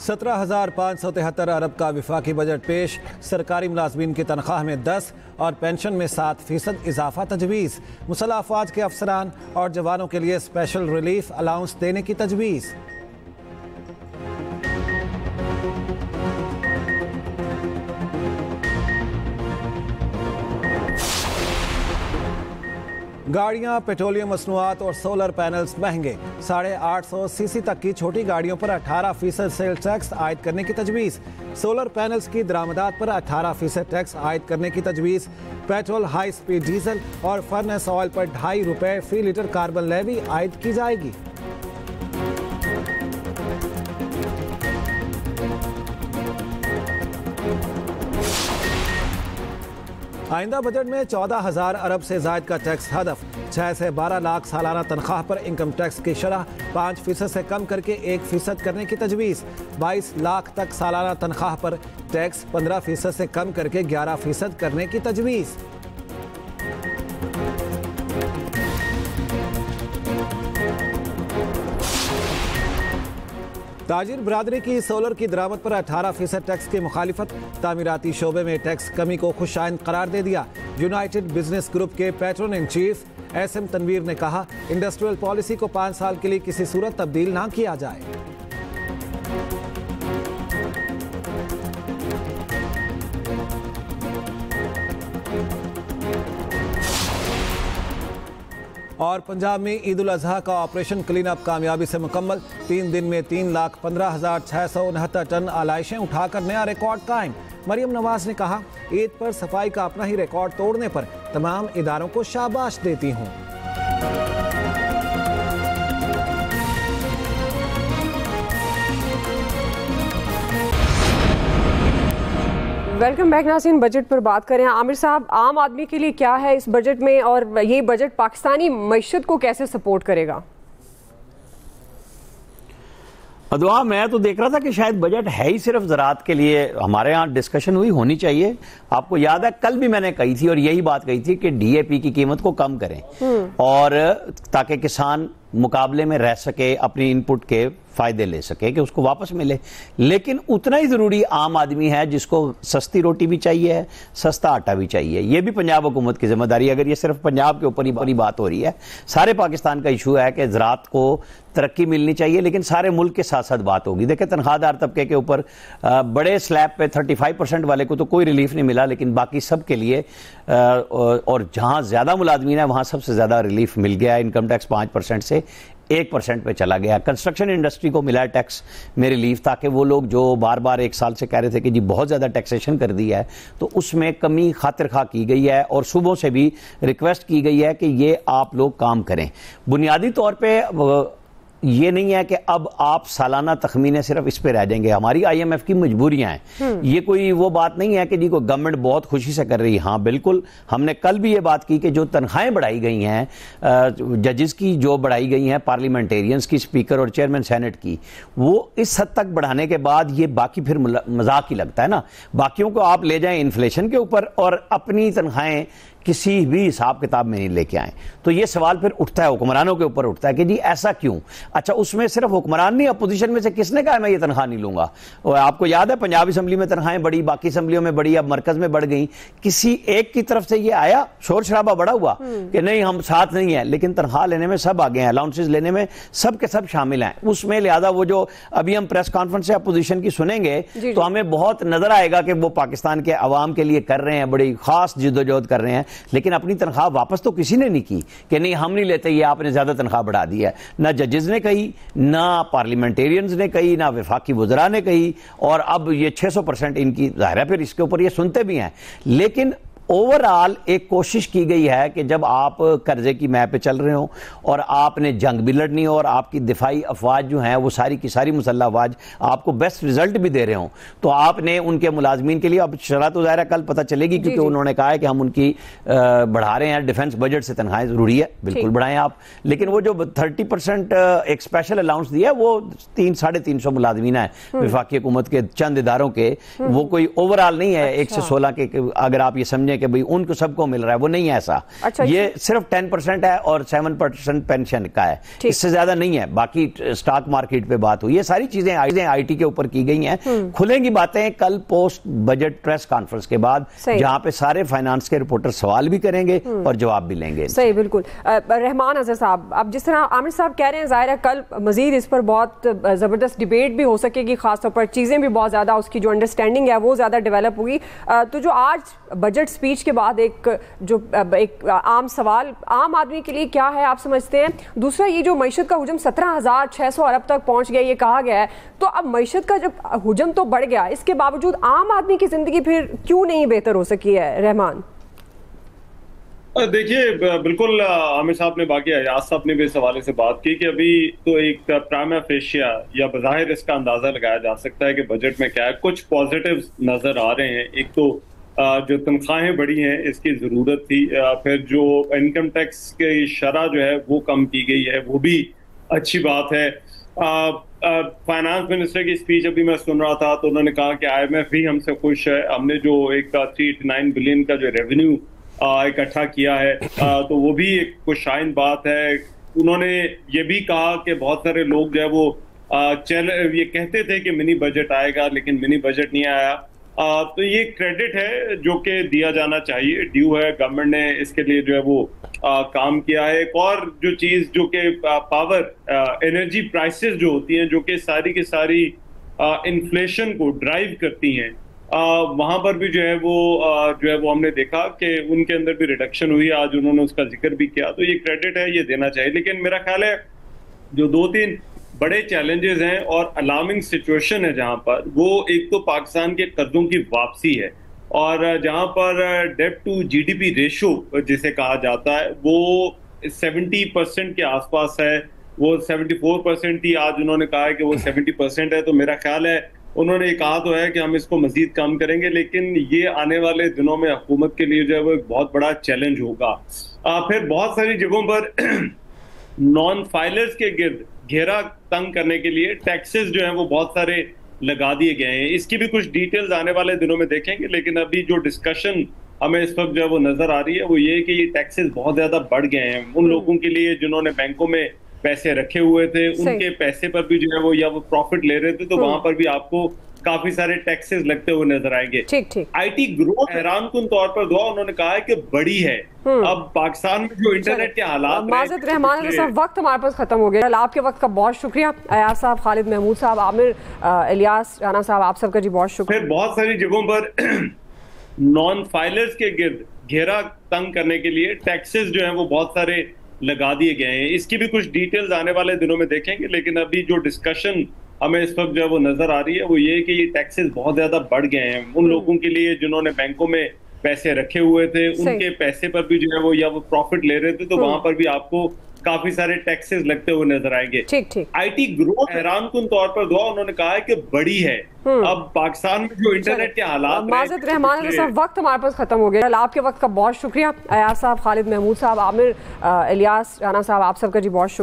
17,573 अरब का विफाकी बजट पेश। सरकारी मुलाजमीन की तनख्वाह में 10 और पेंशन में 7% इजाफा तजवीज़। मुसल्लह अफवाज के अफसरान और जवानों के लिए स्पेशल रिलीफ अलाउंस देने की तजवीज़। गाड़ियां, पेट्रोलियम मसनूआत और सोलर पैनल्स महंगे। 850 सीसी तक की छोटी गाड़ियों पर 18% सेल टैक्स आयद करने की तजवीज़। सोलर पैनल्स की दरामदात पर 18% टैक्स आयद करने की तजवीज़। पेट्रोल, हाई स्पीड डीजल और फर्नेस ऑयल पर ₹2.5 फी लीटर कार्बन लेवी आयद की जाएगी। आइंदा बजट में 14,000 अरब से जायद का टैक्स हदफ। 6 से 12 लाख सालाना तनख्वाह पर इनकम टैक्स की शरह 5% से कम करके 1% करने की तजवीज़। 22 लाख तक सालाना तनख्वाह पर टैक्स 15% से कम करके 11% करने की तजवीज़। ताजिर बरादरी की सोलर की दरामद पर 18% टैक्स की मुखालिफत। तामीराती शोबे में टैक्स कमी को खुशाइंद करार दे दिया। यूनाइटेड बिजनेस ग्रुप के patron in chief SM Tanveer ने कहा, इंडस्ट्रियल पॉलिसी को 5 साल के लिए किसी सूरत तब्दील ना किया जाए। और पंजाब में ईद उल अजहा का ऑपरेशन क्लीन अप कामयाबी से मुकम्मल। 3 दिन में 3,15,669 टन आलाइशें उठाकर नया रिकॉर्ड कायम। मरियम नवाज ने कहा, ईद पर सफाई का अपना ही रिकॉर्ड तोड़ने पर तमाम इदारों को शाबाश देती हूँ। वेलकम बैक नाज़रीन। बजट पर बात करें। आमिर साहब, आम आदमी के लिए क्या है इस बजट में और ये बजट पाकिस्तानी मईशत को कैसे सपोर्ट करेगा? अदवा, मैं तो देख रहा था कि शायद बजट है ही सिर्फ ज़राअत के लिए। हमारे यहाँ डिस्कशन हुई, होनी चाहिए। आपको याद है कल भी मैंने कही थी और यही बात कही थी कि डीएपी की कीमत को कम करें और ताकि किसान मुकाबले में रह सके, अपनी इनपुट के फायदे ले सके, कि उसको वापस मिले। लेकिन उतना ही जरूरी आम आदमी है जिसको सस्ती रोटी भी चाहिए है, सस्ता आटा भी चाहिए। ये भी पंजाब हुकूमत की जिम्मेदारी। अगर ये सिर्फ पंजाब के ऊपर ही बात हो रही है, सारे पाकिस्तान का इशू है कि ज़राअत को तरक्की मिलनी चाहिए, लेकिन सारे मुल्क के साथ साथ बात होगी। देखिए, तनख्वाहदार तबके के ऊपर बड़े स्लैब पे 35% वाले को तो कोई रिलीफ नहीं मिला, लेकिन बाकी सब के लिए और जहां ज्यादा मुलाजमीन है वहां सबसे ज्यादा रिलीफ मिल गया। इनकम टैक्स 5% से 1% पे चला गया। कंस्ट्रक्शन इंडस्ट्री को मिला टैक्स में रिलीफ, ताकि वो लोग जो बार बार 1 साल से कह रहे थे कि जी बहुत ज्यादा टैक्सेशन कर दी है, तो उसमें कमी खातिर खा की गई है और सूबों से भी रिक्वेस्ट की गई है कि ये आप लोग काम करें। बुनियादी तौर पर ये नहीं है कि अब आप सालाना तखमीने सिर्फ इस पे रह जाएंगे। हमारी IMF की मजबूरियां हैं। ये कोई वो बात नहीं है कि जी कोई गवर्नमेंट बहुत खुशी से कर रही है। हाँ बिल्कुल, हमने कल भी ये बात की कि जो तनख्वाहें बढ़ाई गई हैं, जजेस की जो बढ़ाई गई हैं, पार्लियामेंटेरियंस की, स्पीकर और चेयरमैन सेनेट की, वो इस हद तक बढ़ाने के बाद ये बाकी फिर मजाक ही लगता है ना। बाकियों को आप ले जाएं इन्फ्लेशन के ऊपर और अपनी तनख्वाहें किसी भी हिसाब किताब में नहीं लेके आए, तो ये सवाल फिर उठता है, हुक्मरानों के ऊपर उठता है कि जी ऐसा क्यों। अच्छा, उसमें सिर्फ हुक्मरान नहीं, अपोजिशन में से किसने कहा मैं ये तनख्वाह नहीं लूंगा। और आपको याद है पंजाब असम्बली में तनख्वाहें बढ़ी, बाकी असम्बलियों में बढ़ी, अब मरकज में बढ़ गई। किसी एक की तरफ से ये आया, शोर शराबा बड़ा हुआ कि नहीं हम साथ नहीं है, लेकिन तनख्वाह लेने में सब आगे हैं, अलाउंसेस लेने में सब के सब शामिल हैं उसमें। लिहाजा वो जो अभी हम प्रेस कॉन्फ्रेंस से अपोजिशन की सुनेंगे तो हमें बहुत नजर आएगा कि वो पाकिस्तान के अवाम के लिए कर रहे हैं, बड़ी खास जिद्दोजहद कर रहे हैं, लेकिन अपनी तनख्वाह वापस तो किसी ने नहीं की कि नहीं हम नहीं लेते, ये आपने ज्यादा तनख्वाह बढ़ा दी है। ना जजेस ने कही, ना पार्लियामेंटेरियंस ने कही, ना वफाकी वज़रा ने कही, और अब ये 600% इनकी जाहिर है, फिर इसके ऊपर ये सुनते भी हैं। लेकिन ओवरऑल एक कोशिश की गई है कि जब आप कर्जे की मैप पे चल रहे हो और आपने जंग भी लड़नी हो और आपकी दिफाई अफवाज जो हैं वो सारी की सारी मुसल्लह अफवाज आपको बेस्ट रिजल्ट भी दे रहे हो, तो आपने उनके मुलाजमीन के लिए, अब शरह तो ज़ाहिर कल पता चलेगी क्योंकि उन्होंने कहा है कि हम उनकी बढ़ा रहे हैं, डिफेंस बजट से तनख्वाहें जरूरी है, बिल्कुल बढ़ाएं आप। लेकिन वो जो 30% एक स्पेशल अलाउंस दिया है वो 300-350 मुलाजमीन है वफाकी हुकूमत के चंद इदारों के, वो कोई ओवरऑल नहीं है 1 से 16 के। अगर आप ये समझें महीने के भाई उनको सबको मिल रहा है, वो नहीं है ऐसा। अच्छा, ये सिर्फ 10% है और 7% पेंशन का है, इससे ज्यादा नहीं है। बाकी स्टॉक मार्केट पे बात हुई, ये सारी चीजें आईटी के ऊपर की गई हैं। खुलेंगी बातें कल पोस्ट बजट प्रेस कॉन्फ्रेंस के बाद, जहां पे सारे फाइनेंस के रिपोर्टर सवाल भी करेंगे और जवाब भी लेंगे। सही, बिल्कुल। रहमान अजहर साहब, अब जिस तरह आमिर साहब कह रहे हैं, जाहिर है कल मजीद इस पर बहुत जबरदस्त डिबेट भी हो सकेगी, खासतौर पर चीजें भी बहुत ज्यादा, उसकी जो अंडरस्टैंडिंग है वो ज्यादा डेवलप हुई। तो जो आज बजट स्पीच के बाद एक आम सवाल आम आदमी के लिए क्या है, आप समझते हैं? दूसरा, ये जो मईशत का हुजम 17,600 अरब तक पहुंच गया, ये कहा गया है, तो अब मईशत का जब हुजम तो बढ़ गया, इसके बावजूद आम आदमी की जिंदगी फिर क्यों नहीं बेहतर हो सकी है? रहमान, देखिए, बिल्कुल आमिर साहब ने, बाकी अयाज साहब ने भी इस हवाले से बात की कि अभी तो एक प्राइमा फेशिया या बज़ाहिर इसका अंदाजा लगाया जा सकता है कि बजट में क्या है। कुछ पॉजिटिव्स नजर आ रहे हैं। एक तो जो तनख्वाहें बढ़ी हैं इसकी जरूरत थी, फिर जो इनकम टैक्स की शरह जो है वो कम की गई है, वो भी अच्छी बात है। फाइनेंस मिनिस्टर की स्पीच अभी मैं सुन रहा था तो उन्होंने कहा कि IMF भी हमसे खुश है, हमने जो एक 389 बिलियन का जो रेवेन्यू इकट्ठा किया है, तो वो भी एक खुशाइन बात है। उन्होंने ये भी कहा कि बहुत सारे लोग जो है वो ये कहते थे कि मिनी बजट आएगा, लेकिन मिनी बजट नहीं आया। तो ये क्रेडिट है जो कि दिया जाना चाहिए, ड्यू है। गवर्नमेंट ने इसके लिए जो है वो काम किया है। एक और जो चीज जो कि पावर एनर्जी प्राइसेस जो होती हैं, जो कि सारी की सारी इन्फ्लेशन को ड्राइव करती हैं, वहां पर भी जो है वो हमने देखा कि उनके अंदर भी रिडक्शन हुई। आज उन्होंने उसका जिक्र भी किया, तो ये क्रेडिट है, ये देना चाहिए। लेकिन मेरा ख्याल है जो 2-3 बड़े चैलेंजेस हैं और अलार्मिंग सिचुएशन है जहां पर, वो एक तो पाकिस्तान के कर्जों की वापसी है, और जहां पर डेट टू GDP रेशो जिसे कहा जाता है वो 70% के आसपास है। वो 74% थी, आज उन्होंने कहा है कि वो 70% है। तो मेरा ख्याल है उन्होंने कहा तो है कि हम इसको मजीद कम करेंगे, लेकिन ये आने वाले दिनों में हुकूमत के लिए जो है वो एक बहुत बड़ा चैलेंज होगा। फिर बहुत सारी जगहों पर नॉन फाइलर्स के गिर्द घेरा तंग करने के लिए टैक्सेस जो हैं वो बहुत सारे लगा दिए गए हैं। इसकी भी कुछ डिटेल्स आने वाले दिनों में देखेंगे, लेकिन अभी जो डिस्कशन हमें इस वक्त जो है वो नजर आ रही है वो ये कि ये टैक्सेस बहुत ज्यादा बढ़ गए हैं। उन लोगों के लिए जिन्होंने बैंकों में पैसे रखे हुए थे, उनके पैसे पर भी जो है वो या वो प्रॉफिट ले रहे थे, तो वहां पर भी आपको काफी सारे टैक्सेस लगते हुए नजर आएंगे। ठीक। IT ग्रोथ हैरानकुन तौर पर दुआ उन्होंने कहा है कि बड़ी है। अब पाकिस्तान में जो इंटरनेट के हालात, माज़रत रहमान साहब, वक्त हमारे पास खत्म हो गया। आपके वक्त का बहुत शुक्रिया। अयाज साहब, खालिद महमूद साहब, आमिर इलियास राना साहब, आप सबका जी बहुत शुक्रिया। फिर बहुत सारी जगहों पर नॉन फाइलर्स के गिर्द घेरा तंग करने के लिए टैक्सेस जो है वो बहुत सारे लगा दिए गए हैं। इसकी भी कुछ डिटेल्स आने वाले दिनों में देखेंगे, लेकिन अभी जो डिस्कशन हमें इस वक्त जो है वो नजर आ रही है वो ये कि ये टैक्सेस बहुत ज्यादा बढ़ गए हैं। उन लोगों के लिए जिन्होंने बैंकों में पैसे रखे हुए थे, उनके पैसे पर भी जो है वो या वो प्रॉफिट ले रहे थे, तो वहां पर भी आपको काफी सारे टैक्सेस लगते हुए नजर आएंगे। ठीक। IT ग्रोथ हैरानकुन तौर पर दुआ उन्होंने कहा है कि बड़ी है। अब पाकिस्तान में जो इंटरनेट के हालात, माज़रत रहमान साहब, वक्त हमारे पास खत्म हो गया। आपके वक्त का बहुत शुक्रिया। अयाज साहब, खालिद महमूद साहब, आमिर इलियास राना साहब, आप सबका जी बहुत शुक्रिया।